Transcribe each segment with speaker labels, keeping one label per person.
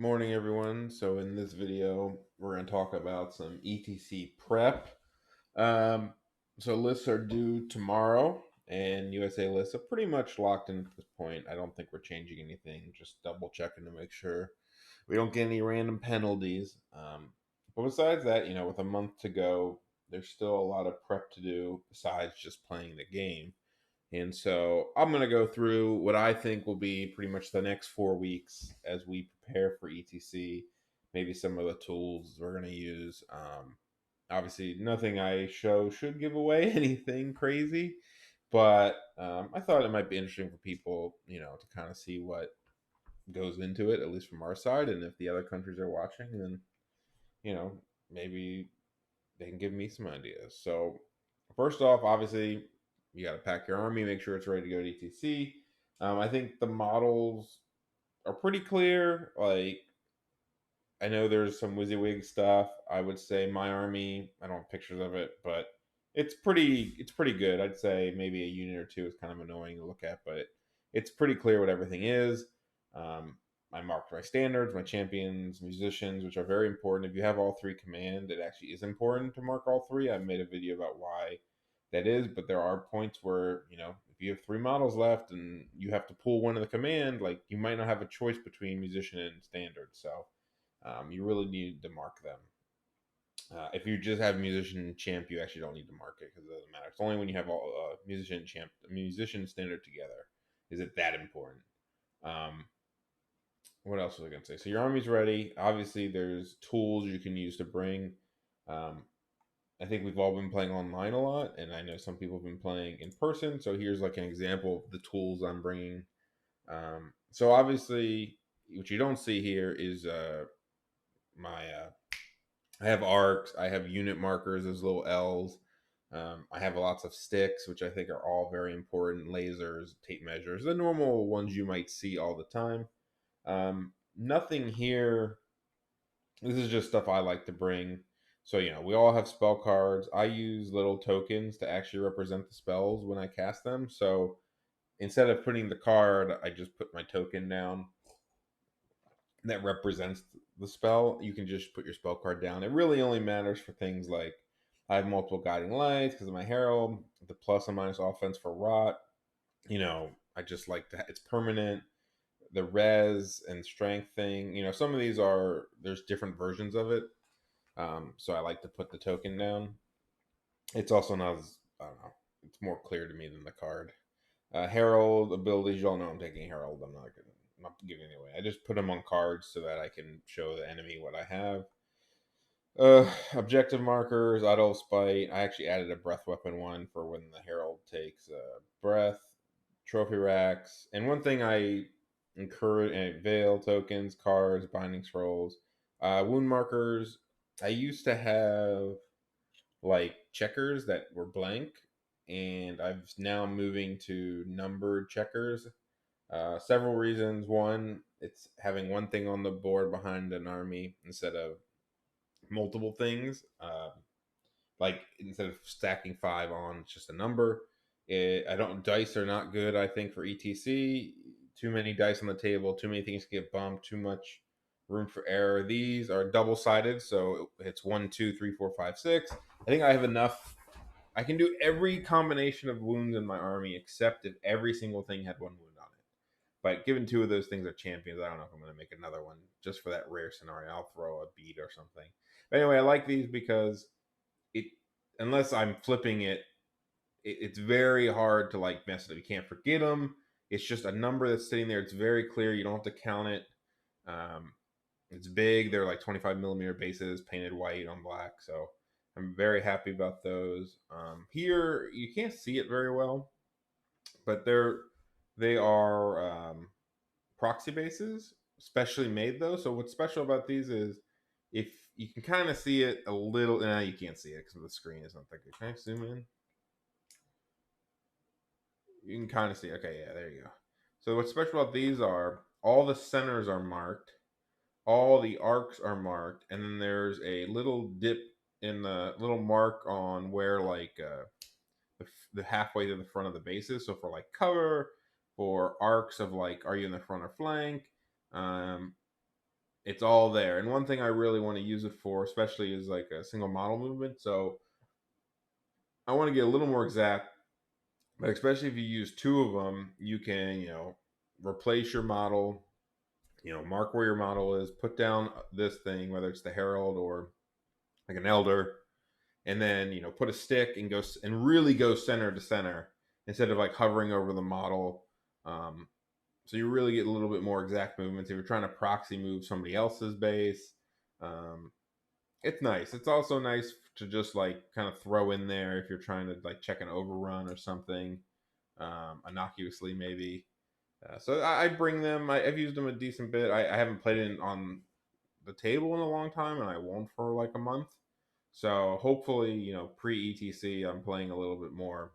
Speaker 1: Morning, everyone. So in this video, we're going to talk about some ETC prep. Um, so lists are due tomorrow, and USA lists are pretty much locked in at this point. I don't think we're changing anything. Just double checking to make sure we don't get any random penalties. But besides that, with a month to go, there's still a lot of prep to do besides just playing the game. And so I'm going to go through what I think will be pretty much the next 4 weeks as we prepare for ETC, maybe some of the tools we're going to use. Obviously, nothing I show should give away anything crazy, but I thought it might be interesting for people, to kind of see what goes into it, at least from our side. And if the other countries are watching, then, you know, maybe they can give me some ideas. So, first off, obviously, you got to pack your army, make sure it's ready to go to ETC. I think the models are pretty clear. Like, I know there's some WYSIWYG stuff. I would say my army, I don't have pictures of it, but it's pretty good. I'd say maybe a unit or two is kind of annoying to look at, but it's pretty clear what everything is. Um, I marked my standards, my champions, musicians, which are very important. If you have all three command, it actually is important to mark all three. I made a video about why that is, but there are points where, if you have three models left and you have to pull one of the command, like you might not have a choice between musician and standard. So you really need to mark them. If you just have musician champ, you actually don't need to mark it because it doesn't matter. It's only when you have all musician champ, musician standard together is it that important. Um, what else was I gonna say? So your army's ready. Obviously, there's tools you can use to bring. Um, I think we've all been playing online a lot, and I know some people have been playing in person. So here's like an example of the tools I'm bringing. So obviously, what you don't see here is my I have arcs, I have unit markers as little L's. I have lots of sticks, which I think are all very important. Lasers, tape measures, the normal ones you might see all the time. Nothing here. This is just stuff I like to bring. So, we all have spell cards. I use little tokens to actually represent the spells when I cast them. So instead of putting the card, I just put my token down that represents the spell. You can just put your spell card down. It really only matters for things like I have multiple guiding lights because of my herald, the plus and minus offense for rot. I just like to. It's permanent. The res and strength thing. Some of these there's different versions of it. So I like to put the token down. It's also not as I don't know. It's more clear to me than the card. Herald abilities, y'all know I'm taking Herald. I'm not giving it away. I just put them on cards so that I can show the enemy what I have. Objective markers, auto spite. I actually added a breath weapon one for when the Herald takes breath. Trophy racks, and one thing I encourage veil tokens, cards, binding scrolls, wound markers. I used to have like checkers that were blank, and I've now moving to numbered checkers. Several reasons. One, it's having one thing on the board behind an army instead of multiple things. Like instead of stacking five on, it's just a number. I don't. Dice are not good. I think for ETC, too many dice on the table, too many things get bumped, too much room for error. These are double sided, so it's 1, 2, 3, 4, 5, 6. I think I have enough. I can do every combination of wounds in my army except if every single thing had one wound on it. But given two of those things are champions, I don't know if I'm going to make another one just for that rare scenario. I'll throw a bead or something. But anyway, I like these because it, unless I'm flipping it's very hard to like mess it up. You can't forget them. It's just a number that's sitting there. It's very clear. You don't have to count it. Um, it's big. They're like 25 millimeter bases, painted white on black. So I'm very happy about those. Here you can't see it very well, but they are proxy bases, specially made though. So what's special about these is if you can kind of see it a little. Nah, you can't see it because the screen is not that good. Can I zoom in? You can kind of see. Okay, yeah, there you go. So what's special about these are all the centers are marked, all the arcs are marked, and then there's a little dip in the little mark on where like the halfway to the front of the bases. So for like cover, for arcs of like, are you in the front or flank? Um, it's all there. And one thing I really want to use it for, especially, is like a single model movement. So I want to get a little more exact, but especially if you use two of them, you can, replace your model, mark where your model is, put down this thing, whether it's the Herald or like an Elder, and then, put a stick and go and really go center to center instead of like hovering over the model. Um, so you really get a little bit more exact movements if you're trying to proxy move somebody else's base. Um, it's nice. It's also nice to just like kind of throw in there if you're trying to like check an overrun or something, innocuously maybe. So I bring them. I've used them a decent bit. I haven't played it on the table in a long time, and I won't for like a month. So hopefully, pre ETC, I'm playing a little bit more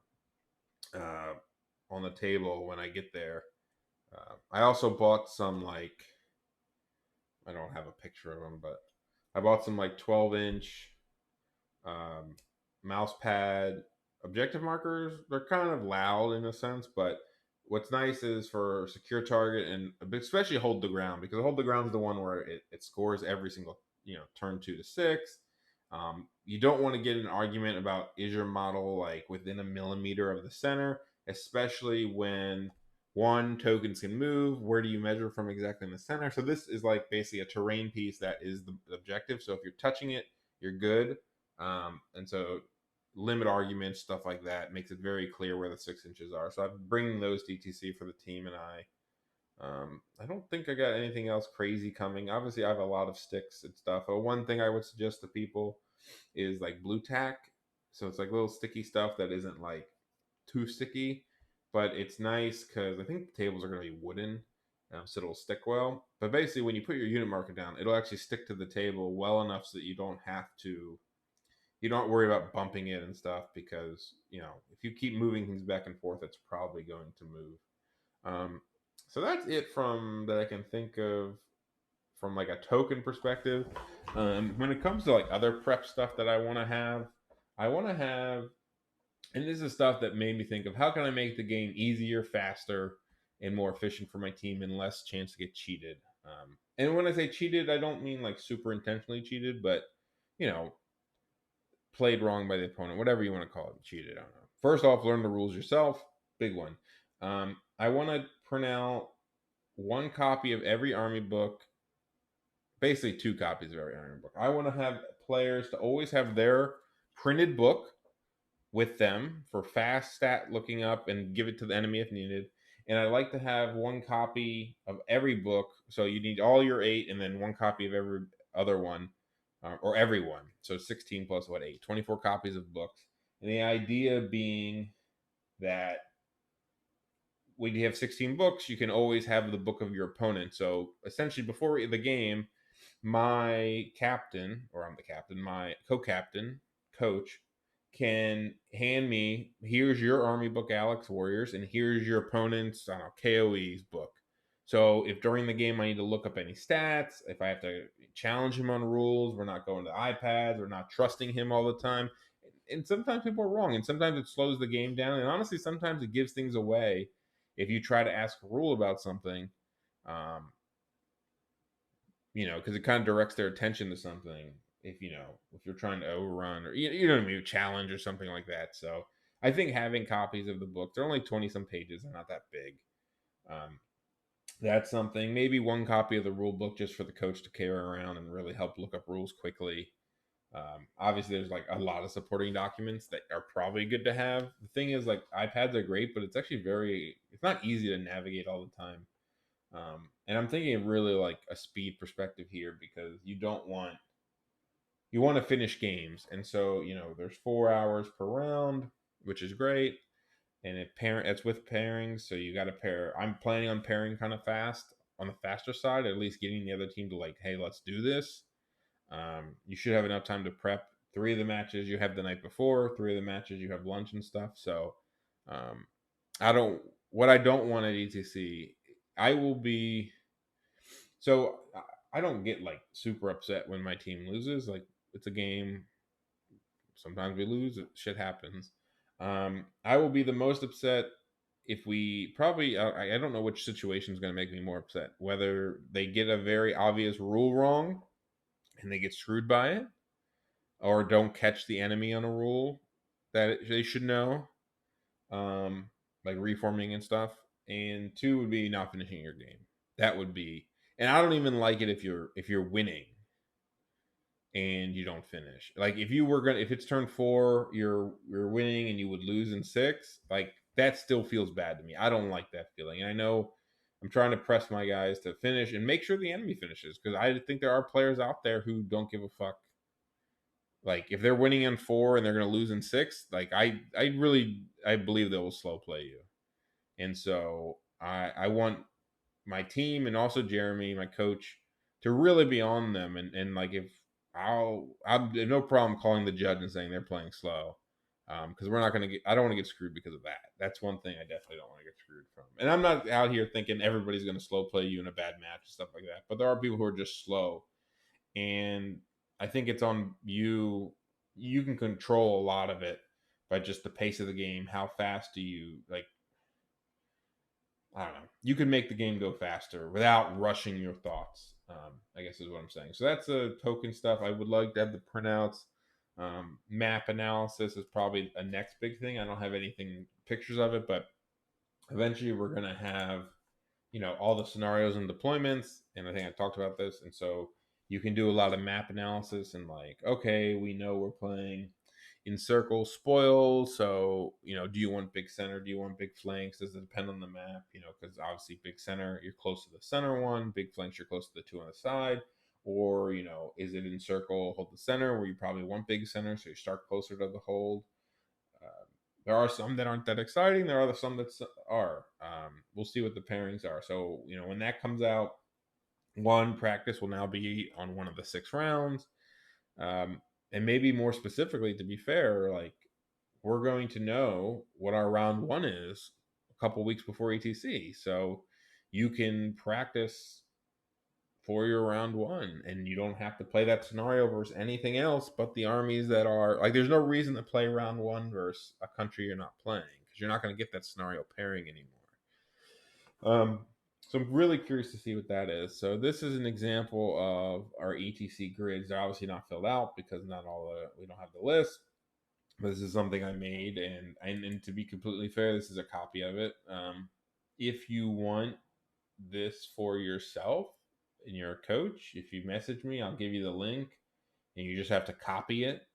Speaker 1: uh, on the table when I get there. I also bought some like, I don't have a picture of them, but I bought some like 12-inch um, mouse pad objective markers. They're kind of loud in a sense, but what's nice is for secure target and especially hold the ground, because hold the ground is the one where it scores every single turn 2 to 6. You don't want to get an argument about is your model like within a millimeter of the center, especially when one, tokens can move. Where do you measure from exactly in the center? So this is like basically a terrain piece that is the objective. So if you're touching it, you're good. And so limit arguments, stuff like that, makes it very clear where the 6 inches are. So I'm bringing those DTC for the team and I. I don't think I got anything else crazy coming. Obviously, I have a lot of sticks and stuff. One thing I would suggest to people is like blue tack. So it's like little sticky stuff that isn't like too sticky, but it's nice because I think the tables are going to be wooden, so it'll stick well. But basically, when you put your unit marker down, it'll actually stick to the table well enough so that you don't worry about bumping it and stuff, because if you keep moving things back and forth, it's probably going to move. So that's it from that I can think of from like a token perspective. When it comes to like other prep stuff that I want to have, and this is stuff that made me think of how can I make the game easier, faster, and more efficient for my team and less chance to get cheated. And when I say cheated, I don't mean like super intentionally cheated, but you know, played wrong by the opponent, whatever you want to call it, cheated. I don't know. First off, learn the rules yourself. Big one. I want to print out one copy of every army book, basically 2 copies of every army book. I want to have players to always have their printed book with them for fast stat looking up and give it to the enemy if needed. And I like to have one copy of every book. So you need all your 8 and then one copy of every other one, or every one. So 16 plus what, 8? 24 copies of books. And the idea being that when you have 16 books, you can always have the book of your opponent. So essentially, before the game, my captain, or I'm the captain, my co-captain, coach, can hand me, here's your army book, Alex Warriors, and here's your opponent's, I don't know, KOE's book. So if during the game I need to look up any stats, if I have to challenge him on rules, we're not going to iPads, we're not trusting him all the time. And sometimes people are wrong, and sometimes it slows the game down, and honestly, sometimes it gives things away if you try to ask a rule about something. Um, because it kind of directs their attention to something. If you're trying to overrun or you know what I mean, challenge or something like that. So I think having copies of the book, they're only 20 some pages, they're not that big. That's something. Maybe one copy of the rule book just for the coach to carry around and really help look up rules quickly. Obviously, there's like a lot of supporting documents that are probably good to have. The thing is, like, iPads are great, but it's actually it's not easy to navigate all the time. And I'm thinking really like a speed perspective here, because you want to finish games, and so there's 4 hours per round, which is great, and it's with pairings, so you got to pair. I'm planning on pairing kind of fast on the faster side, at least getting the other team to like, hey, let's do this. You should have enough time to prep. 3 of the matches you have the night before, 3 of the matches you have lunch and stuff. So um, what I don't want at ETC, I will be so I don't get like super upset when my team loses. Like, it's a game. Sometimes we lose. Shit happens. I will be the most upset if we probably, I don't know which situation is going to make me more upset. Whether they get a very obvious rule wrong and they get screwed by it, or don't catch the enemy on a rule that they should know, um, like reforming and stuff. And two would be not finishing your game. That would be, and I don't even like it if you're winning and you don't finish. Like if you were gonna, if it's turn 4, you're winning and you would lose in 6, like that still feels bad to me. I don't like that feeling. And I know I'm trying to press my guys to finish and make sure the enemy finishes, because I think there are players out there who don't give a fuck. Like if they're winning in 4 and they're gonna lose in 6, like I believe they will slow play you. And so I want my team and also Jeremy, my coach, to really be on them. And like if I'll have no problem calling the judge and saying they're playing slow, because we're not going to get. I don't want to get screwed because of that. That's one thing I definitely don't want to get screwed from. And I'm not out here thinking everybody's going to slow play you in a bad match and stuff like that. But there are people who are just slow, and I think it's on you. You can control a lot of it by just the pace of the game. How fast do you like? I don't know. You can make the game go faster without rushing your thoughts. I guess is what I'm saying. So that's the token stuff. I would like to have the printouts. Map analysis is probably a next big thing. I don't have anything pictures of it, but eventually we're gonna have all the scenarios and deployments. And I think I talked about this. And so you can do a lot of map analysis and like, okay, we know we're playing encircle spoil. So, do you want big center? Do you want big flanks? Does it depend on the map? Because obviously big center, you're close to the center one. Big flanks, you're close to the two on the side. Or, is it encircle, hold the center, where you probably want big center, so you start closer to the hold. There are some that aren't that exciting. There are some that are. We'll see what the pairings are. So, when that comes out, one practice will now be on one of the 6 rounds. And maybe more specifically, to be fair, like we're going to know what our round 1 is a couple weeks before ETC. So you can practice for your round 1 and you don't have to play that scenario versus anything else but the armies that are like, there's no reason to play round 1 versus a country you're not playing, because you're not going to get that scenario pairing anymore. So I'm really curious to see what that is. So this is an example of our ETC grids. They're obviously not filled out because we don't have the list. But this is something I made, and to be completely fair, this is a copy of it. If you want this for yourself and you're a coach, if you message me, I'll give you the link, and you just have to copy it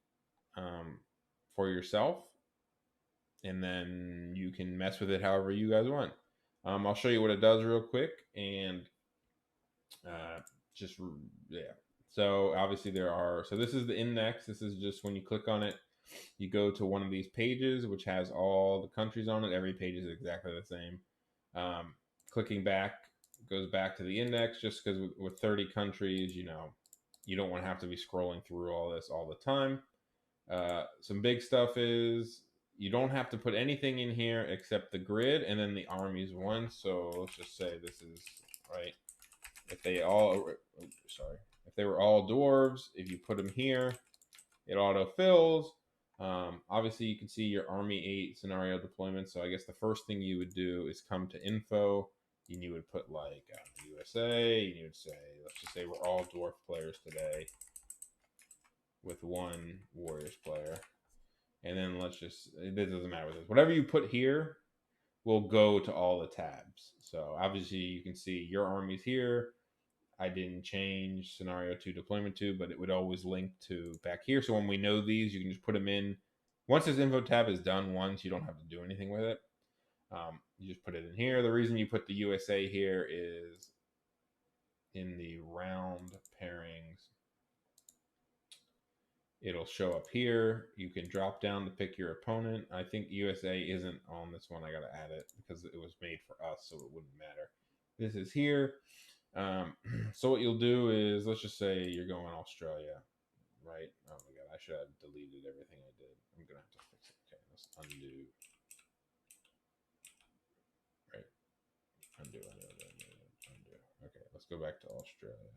Speaker 1: for yourself, and then you can mess with it however you guys want. I'll show you what it does real quick, and yeah. So obviously so this is the index. This is just when you click on it, you go to one of these pages, which has all the countries on it. Every page is exactly the same. Clicking back goes back to the index, just because with 30 countries, you don't want to have to be scrolling through all this all the time. Some big stuff is you don't have to put anything in here except the grid and then the armies one. So let's just say this is right. If they were all dwarves, if you put them here, it auto fills. Obviously, you can see your Army 8 scenario deployment. So I guess the first thing you would do is come to info, and you would put like USA, and you would say, let's just say we're all dwarf players today with 1 Warriors player. And then it doesn't matter with this. Whatever you put here will go to all the tabs. So obviously you can see your armies here. I didn't change scenario 2 deployment 2, but it would always link to back here. So when we know these, you can just put them in. Once this info tab is done once, you don't have to do anything with it. You just put it in here. The reason you put the USA here is in the round pairings. It'll show up here. You can drop down to pick your opponent. I think USA isn't on this one. I got to add it because it was made for us, so it wouldn't matter. This is here. So what you'll do is, let's just say you're going Australia, right? Oh my god, I should have deleted everything I did. I'm gonna have to fix it. Okay, let's undo. Right, undo. Okay, let's go back to Australia.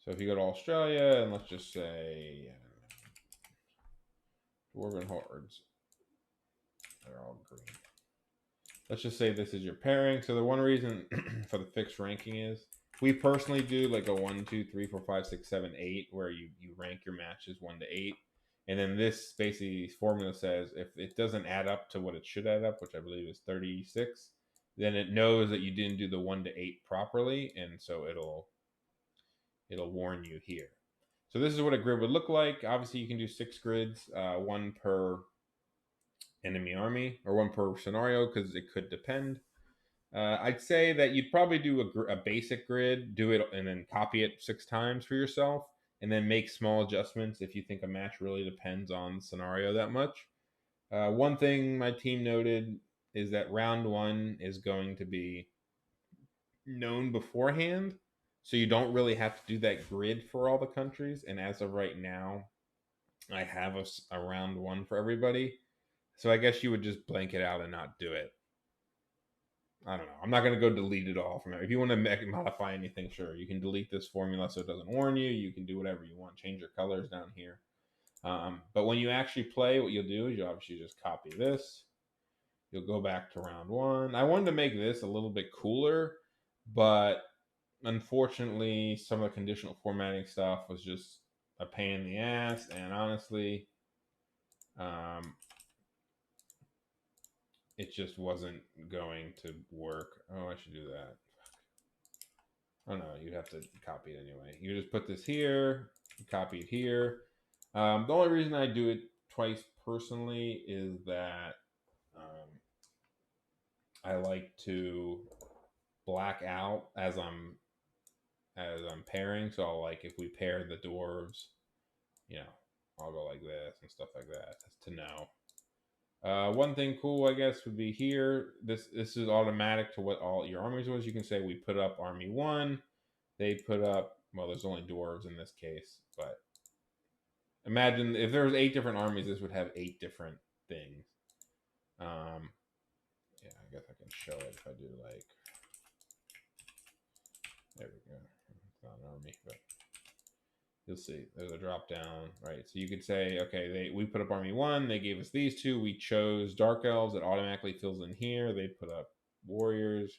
Speaker 1: So if you go to Australia, and let's just say Dwarven Hordes, They're all green. Let's just say this is your pairing. So the one reason for the fixed ranking is we personally do like a 1, 2, 3, 4, 5, 6, 7, 8, where you rank your matches 1 to 8. And then this basically formula says if it doesn't add up to what it should add up, which I believe is 36, then it knows that you didn't do the 1 to 8 properly, and so it'll warn you here. So this is what a grid would look like. Obviously, you can do 6 grids, 1 per enemy army, or 1 per scenario, because it could depend. I'd say that you'd probably do a basic grid, do it, and then copy it 6 times for yourself, and then make small adjustments if you think a match really depends on the scenario that much. One thing my team noted is that round 1 is going to be known beforehand, so you don't really have to do that grid for all the countries. And as of right now, I have a round 1 for everybody, so I guess you would just blank it out and not do it. I don't know. I'm not going to go delete it all from it. If you want to modify anything, sure, you can delete this formula so it doesn't warn you. You can do whatever you want. Change your colors down here. But when you actually play, what you'll do is you'll obviously just copy this. You'll go back to round 1. I wanted to make this a little bit cooler, but unfortunately, some of the conditional formatting stuff was just a pain in the ass. And honestly, it just wasn't going to work. Oh, I should do that. Oh no, you'd have to copy it anyway. You just put this here, copy it here. The only reason I do it twice personally is that I like to black out as I'm pairing. So I'll, like, if we pair the dwarves, you know, I'll go like this and stuff like that, just to know. One thing cool, I guess, would be here. This is automatic to what all your armies was. You can say we put up army 1. They put up, well, there's only dwarves in this case, but imagine if there was 8 different armies, this would have 8 different things. Yeah, I guess I can show it if I do, like, there we go. It's not an army, but you'll see there's a drop down, right? So you could say, okay, we put up army 1, they gave us these 2, we chose dark elves, it automatically fills in here. They put up warriors,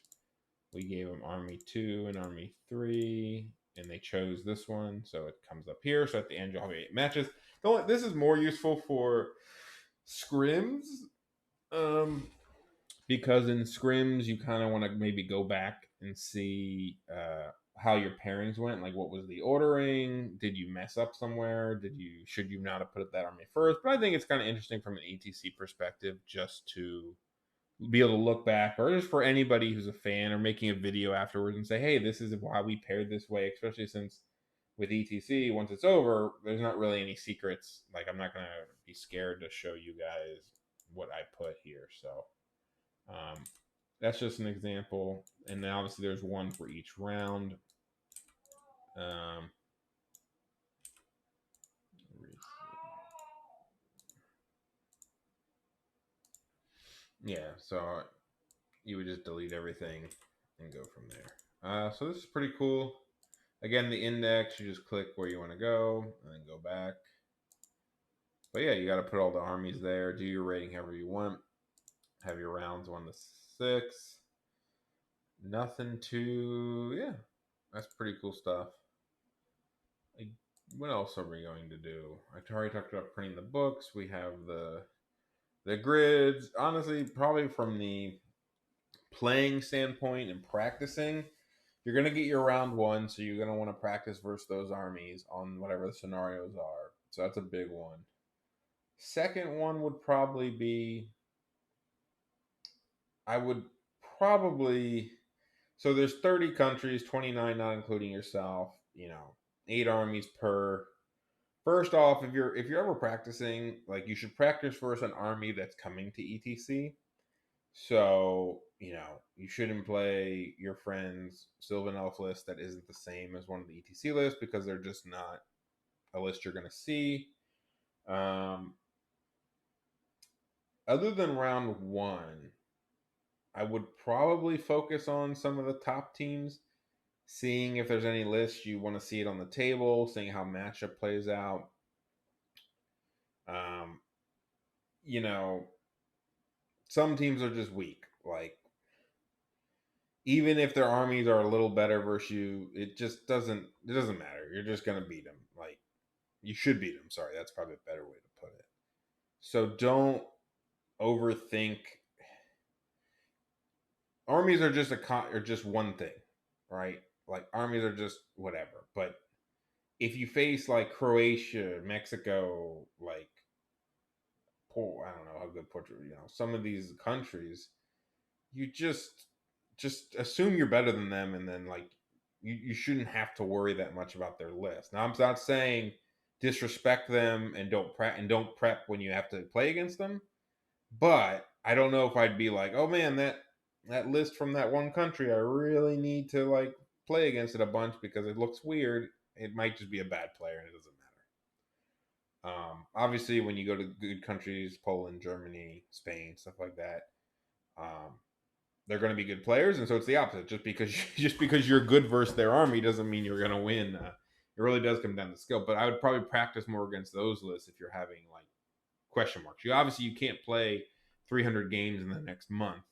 Speaker 1: we gave them army 2 and army 3, and they chose this one, so it comes up here. So at the end, you'll have 8 matches. This is more useful for scrims, because in scrims, you kind of want to maybe go back and see how your pairings went. Like, what was the ordering? Did you mess up somewhere? Should you not have put that army first? But I think it's kind of interesting from an ETC perspective, just to be able to look back, or just for anybody who's a fan or making a video afterwards and say, hey, this is why we paired this way, especially since with ETC, once it's over, there's not really any secrets. Like, I'm not going to be scared to show you guys what I put here. So that's just an example. And then obviously there's one for each round. Yeah, so you would just delete everything and go from there. So this is pretty cool. Again, the index, you just click where you want to go and then go back. But yeah, you got to put all the armies there. Do your rating however you want. Have your rounds 1 to 6. Nothing too, yeah, that's pretty cool stuff. What else are we going to do? I already talked about printing the books. We have the grids. Honestly, probably from the playing standpoint and practicing, you're going to get your round 1, so you're going to want to practice versus those armies on whatever the scenarios are. So that's a big one. Second one would probably be, I would probably, so there's 30 countries, 29 not including yourself, 8 armies per. First off, if you're ever practicing, like, you should practice first an army that's coming to ETC. So, you shouldn't play your friend's Sylvan Elf list that isn't the same as one of the ETC lists, because they're just not a list you're going to see. Other than round 1, I would probably focus on some of the top teams, seeing if there's any lists you want to see it on the table, seeing how matchup plays out. some teams are just weak. Like, even if their armies are a little better versus you, it doesn't matter. You're just gonna beat them. Like, you should beat them. Sorry, that's probably a better way to put it. So don't overthink. Armies are just one thing, right? Like, armies are just whatever. But if you face like Croatia, Mexico, like, I don't know how good Portugal, some of these countries, you just assume you're better than them, and then like you shouldn't have to worry that much about their list. Now, I'm not saying disrespect them and don't prep when you have to play against them, but I don't know if I'd be like, oh man, that list from that one country, I really need to like play against it a bunch because it looks weird. It might just be a bad player and it doesn't matter. Obviously, when you go to good countries, Poland, Germany, Spain, stuff like that, um, they're going to be good players, and so it's the opposite. Just because you're good versus their army doesn't mean you're going to win. It really does come down to skill. But I would probably practice more against those lists if you're having like question marks. You can't play 300 games in the next month,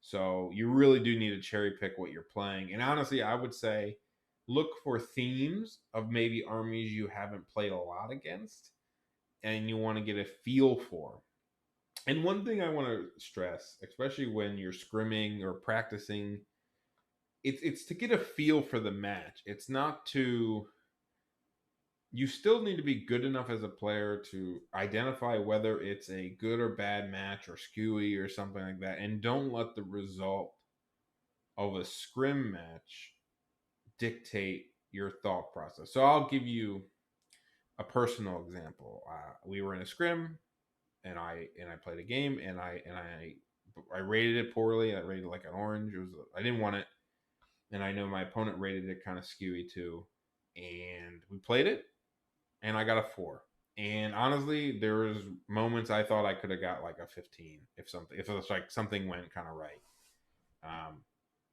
Speaker 1: so you really do need to cherry pick what you're playing. And honestly, I would say look for themes of maybe armies you haven't played a lot against, and you want to get a feel for. And one thing I want to stress, especially when you're scrimming or practicing, it's to get a feel for the match. It's not to You still need to be good enough as a player to identify whether it's a good or bad match or skewy or something like that, and don't let the result of a scrim match dictate your thought process. So I'll give you a personal example. We were in a scrim, and I played a game, and I rated it poorly. I rated it like an orange. I didn't want it, and I know my opponent rated it kind of skewy too. And we played it, and I got a 4. And honestly, there was moments I thought I could have got like a 15 if it was like something went kind of right. Um,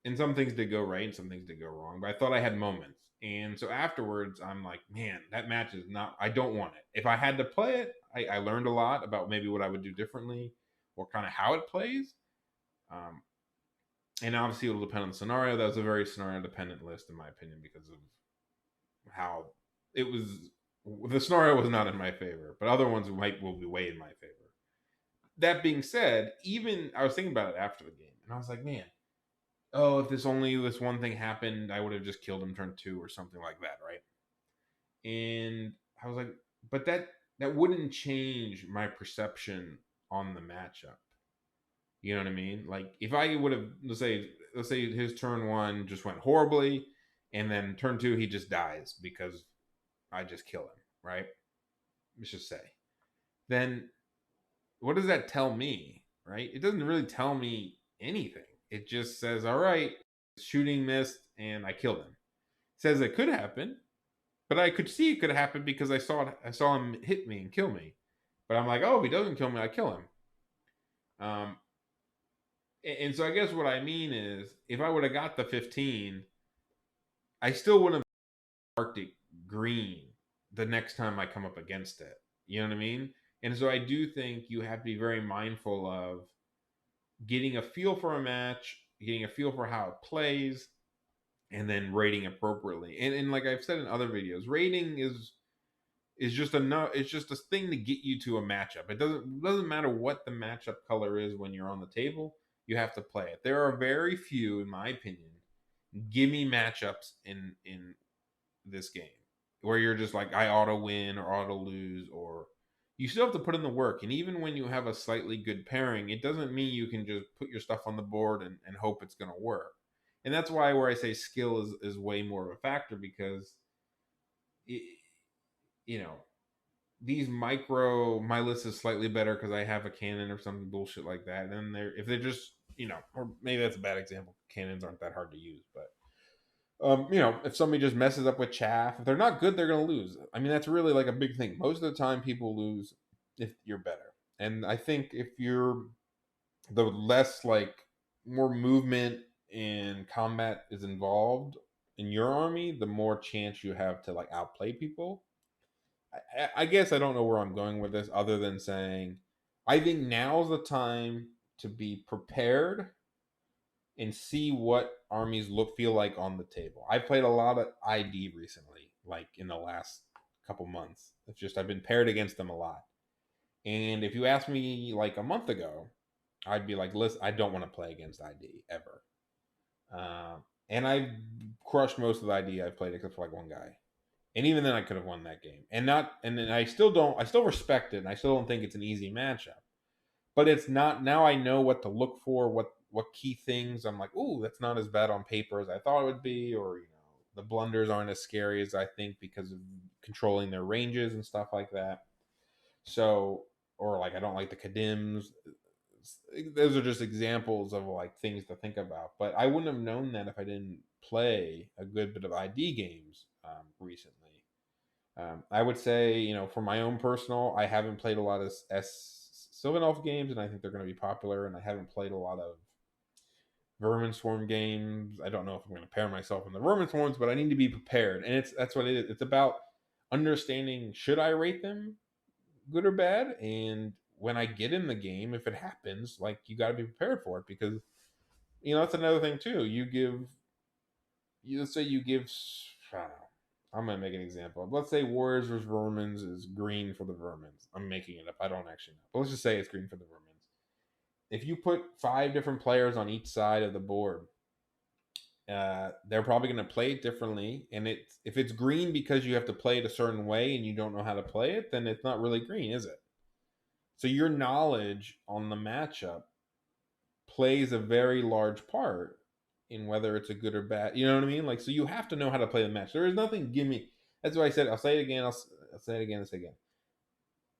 Speaker 1: and some things did go right, and some things did go wrong. But I thought I had moments, and so afterwards, I'm like, man, that match is not. I don't want it. If I had to play it, I learned a lot about maybe what I would do differently, or kind of how it plays. Um, and obviously, it'll depend on the scenario. That was a very scenario dependent list, in my opinion, because of how it was. The scenario was not in my favor, but other ones will be way in my favor. That being said, even I was thinking about it after the game, and I was like, man, oh, if this one thing happened, I would have just killed him turn 2 or something like that, right? And I was like, but that wouldn't change my perception on the matchup. You know what I mean? Like, if I would have, let's say his turn 1 just went horribly, and then turn 2 he just dies because I just kill him, right? Let's just say. Then what does that tell me, right? It doesn't really tell me anything. It just says, all right, shooting missed and I killed him. It says it could happen, but I could see it could happen because I saw him hit me and kill me. But I'm like, oh, if he doesn't kill me, I kill him. And so I guess what I mean is, if I would have got the 15, I still wouldn't have marked it green the next time I come up against it. You know what I mean? And so I do think you have to be very mindful of getting a feel for a match, getting a feel for how it plays, and then rating appropriately. And like I've said in other videos, rating is just enough. It's just a thing to get you to a matchup. It doesn't matter what the matchup color is when you're on the table. You have to play it. There are very few, in my opinion, gimme matchups in this game where you're just like, I auto win or auto lose, or you still have to put in the work. And even when you have a slightly good pairing, it doesn't mean you can just put your stuff on the board and hope it's going to work. And that's why where I say skill is way more of a factor, because it, you know my list is slightly better because I have a cannon or something bullshit like that. And then if they're just, or maybe that's a bad example. Cannons aren't that hard to use, but if somebody just messes up with chaff, if they're not good, they're going to lose. I mean, that's really like a big thing. Most of the time, people lose if you're better. And I think if you're the less like more movement and combat is involved in your army, the more chance you have to like outplay people. I guess I don't know where I'm going with this, other than saying I think now's the time to be prepared and see what armies feel like on the table. I played a lot of ID recently, like in the last couple months. It's just I've been paired against them a lot. And if you asked me like a month ago, I'd be like, listen, I don't want to play against ID ever. And I crushed most of the ID I've played except for like one guy. And even then I could have won that game. And then I still don't I still respect it and I still don't think it's an easy matchup. But it's not. Now I know what to look for, what key things I'm like, ooh, that's not as bad on paper as I thought it would be, or the blunders aren't as scary as I think because of controlling their ranges and stuff like that. So, or like I don't like the Kadims. Those are just examples of like things to think about. But I wouldn't have known that if I didn't play a good bit of ID games recently. I would say, for my own personal, I haven't played a lot of Sylvan Elf games, and I think they're going to be popular. And I haven't played a lot of Vermin Swarm games. I don't know if I'm going to pair myself in the Vermin Swarms, but I need to be prepared. And that's what it is. It's about understanding, should I rate them good or bad? And when I get in the game, if it happens, like, you got to be prepared for it, because that's another thing too. Let's say you give, I don't know, I'm gonna make an example. Let's say Warriors vs. Vermins is green for the Vermins. I'm making it up. I don't actually know, but let's just say it's green for the Vermins. If you put 5 different players on each side of the board, they're probably going to play it differently. And if it's green because you have to play it a certain way and you don't know how to play it, then it's not really green, is it? So your knowledge on the matchup plays a very large part in whether it's a good or bad. You know what I mean? Like, so you have to know how to play the match. There is nothing gimme. That's what I said. I'll say it again. I'll say it again and say it again.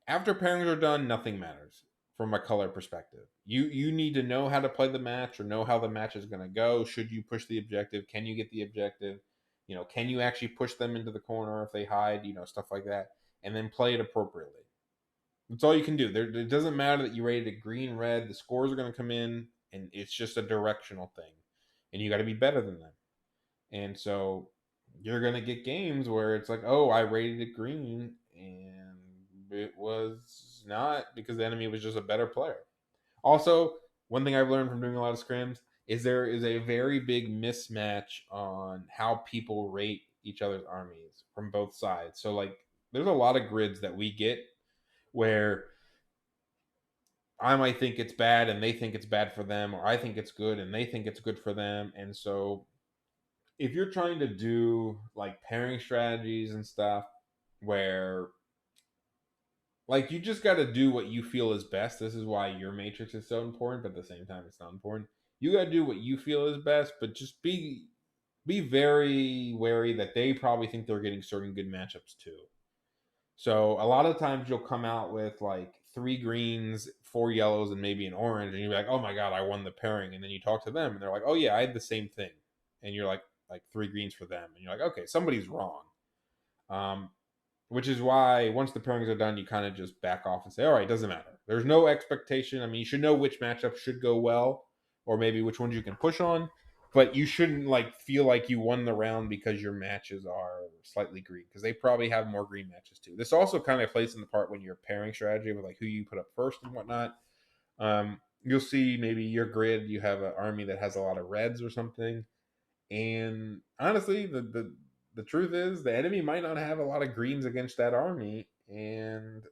Speaker 1: After pairings are done, nothing matters from a color perspective. You need to know how to play the match or know how the match is going to go. Should you push the objective? Can you get the objective? Can you actually push them into the corner if they hide? Stuff like that, and then play it appropriately. That's all you can do. It doesn't matter that you rated it green, red. The scores are going to come in, and it's just a directional thing, and you got to be better than them. And so you're going to get games where it's like, oh, I rated it green, and it was not, because the enemy was just a better player. Also, one thing I've learned from doing a lot of scrims is there is a very big mismatch on how people rate each other's armies from both sides. So, like, there's a lot of grids that we get where I might think it's bad and they think it's bad for them, or I think it's good and they think it's good for them. And so if you're trying to do like pairing strategies and stuff where, like, you just got to do what you feel is best. This is why your matrix is so important, but at the same time it's not important. You got to do what you feel is best, but just be very wary that they probably think they're getting certain good matchups too. So a lot of times you'll come out with like 3 greens, 4 yellows, and maybe an orange, and you're like, "Oh my god, I won the pairing." And then you talk to them, and they're like, "Oh yeah, I had the same thing." And you're like 3 greens for them, and you're like, "Okay, somebody's wrong." Um, which is why once the pairings are done, you kind of just back off and say, "All right, it doesn't matter." There's no expectation. I mean, you should know which matchups should go well, or maybe which ones you can push on, but you shouldn't like feel like you won the round because your matches are slightly green, because they probably have more green matches too. This also kind of plays in the part when you're pairing strategy with like who you put up first and whatnot. You'll see maybe your grid, you have an army that has a lot of reds or something, and honestly, the truth is the enemy might not have a lot of greens against that army, and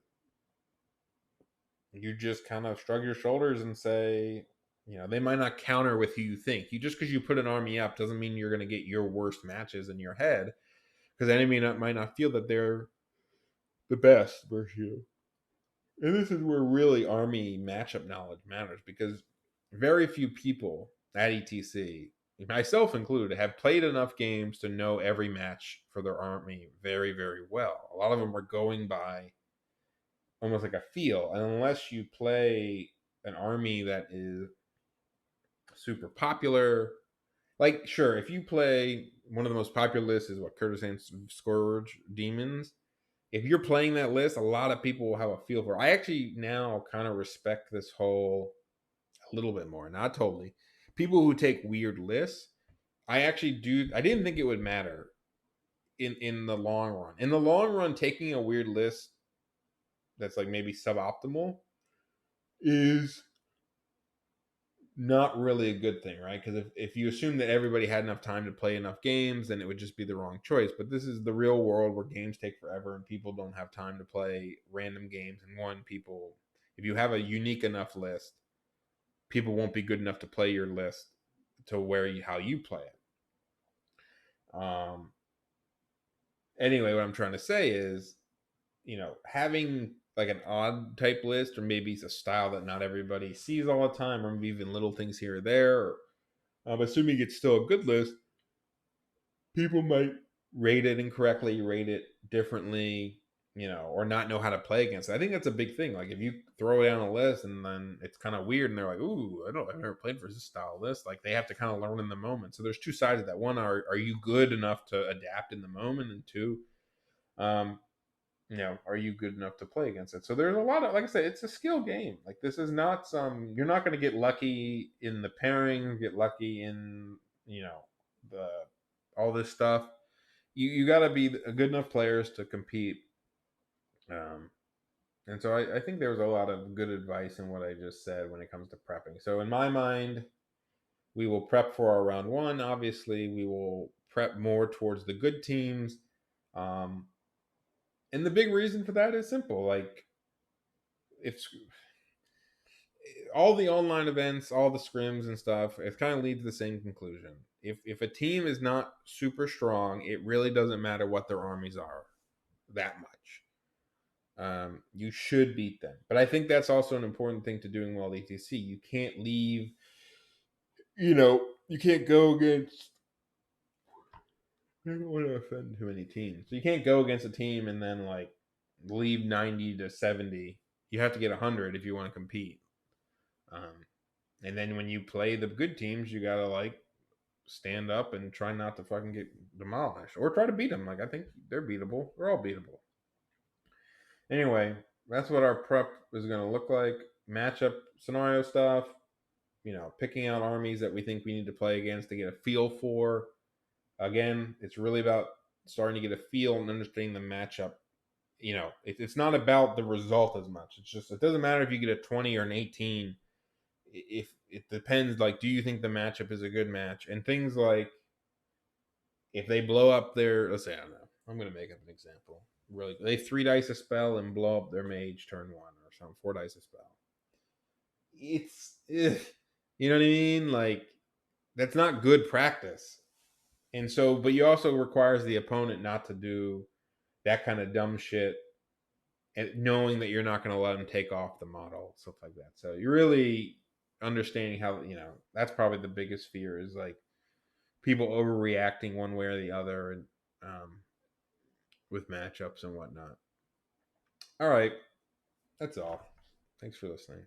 Speaker 1: you just kind of shrug your shoulders and say, they might not counter with who you think. You just because you put an army up doesn't mean you're going to get your worst matches in your head, because the enemy might not feel that they're the best versus you. And this is where really army matchup knowledge matters, because very few people at ETC, myself included, have played enough games to know every match for their army very, very well. A lot of them are going by almost like a feel. And unless you play an army that is super popular, like, sure, if you play one of the most popular lists is what Kurdistan Scourge Demons. If you're playing that list, a lot of people will have a feel for it. I actually now kind of respect this whole a little bit more, not totally. People who take weird lists, I actually do. I didn't think it would matter in the long run. In the long run, taking a weird list that's like maybe suboptimal is not really a good thing, right? Because if you assume that everybody had enough time to play enough games, then it would just be the wrong choice. But this is the real world where games take forever and people don't have time to play random games. And people, if you have a unique enough list, people won't be good enough to play your list to how you play it. Anyway, what I'm trying to say is, having like an odd type list, or maybe it's a style that not everybody sees all the time, or maybe even little things here or there. Assuming it's still a good list, people might rate it incorrectly, rate it differently, or not know how to play against it. I think that's a big thing. Like if you throw down a list and then it's kind of weird, and they're like, "Ooh, I've never played for this style list." Like they have to kind of learn in the moment. So there's two sides of that. One, are you good enough to adapt in the moment, and two, um, are you good enough to play against it? So there's a lot of, like I said, it's a skill game. Like this is not you're not going to get lucky in the pairing, get lucky in, the, all this stuff. You got to be a good enough players to compete. Um, and so I think there was a lot of good advice in what I just said when it comes to prepping. So in my mind, we will prep for our round one. Obviously, we will prep more towards the good teams. Um, and the big reason for that is simple. Like if all the online events, all the scrims and stuff, it kind of leads to the same conclusion. If a team is not super strong, it really doesn't matter what their armies are that much. You should beat them, but I think that's also an important thing to doing well at ETC. You can't leave, you can't go against. I don't want to offend too many teams, so you can't go against a team and then like leave 90 to 70. You have to get 100 if you want to compete. Um, And then when you play the good teams, you gotta like stand up and try not to fucking get demolished, or try to beat them. Like I think they're beatable. They're all beatable. Anyway, that's what our prep is gonna look like. Matchup scenario stuff. Picking out armies that we think we need to play against to get a feel for. Again, it's really about starting to get a feel and understanding the matchup. It's not about the result as much. It's just, it doesn't matter if you get a 20 or an 18. If it depends, like, do you think the matchup is a good match? And things like, if they blow up their, let's say, I don't know, I'm gonna make up an example. Really, they 3 dice a spell and blow up their mage turn one, or something, 4 dice a spell. You know what I mean? Like, that's not good practice. And so, but you also requires the opponent not to do that kind of dumb shit, and knowing that you're not going to let them take off the model, stuff like that. So you're really understanding how, that's probably the biggest fear, is like people overreacting one way or the other, and with matchups and whatnot. All right, that's all. Thanks for listening.